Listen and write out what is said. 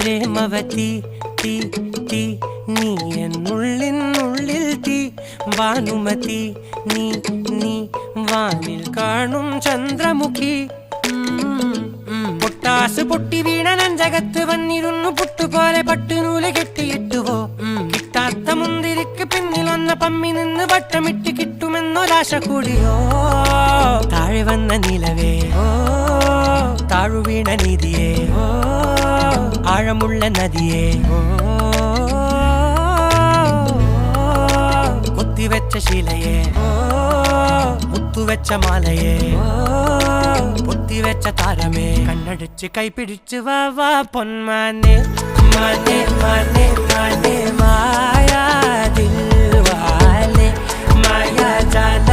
പ്രേമവതി തീ തീ നീ എന്നുള്ളിൽ തീ ഭാനുമതി നീ നീ വാനിൽ കാണും ചന്ദ്രമുഖി പൊട്ടാസ് പൊട്ടി വീണ നെഞ്ചകത്ത് വന്നിരുന്നു പുട്ടുപോലെ പട്ടുനൂല് കെട്ടിയിട്ടുവോ കിട്ടാത്ത മുന്തിരിക്ക് പിന്നിൽ വന്ന പമ്മി നിന്ന് വട്ടമിട്ട് കിട്ടുമെന്നൊരാശ കൂടിയോ താഴെ വന്ന നിലവേ താഴു വീണ നിധിയേ ആഴമുള്ള നദിയേ കൊത്തിവെച്ച ശിലയേ മുത്തുവെച്ച മാലയേ പൊത്തിവെച്ച താരമേ കണ്ണടിച്ച് കൈപിടിച്ച് വാ വാ പൊന്മാനെ മാനെ മാനെ മാനെ മായാ ദിൽവാലെ മായാ ജാല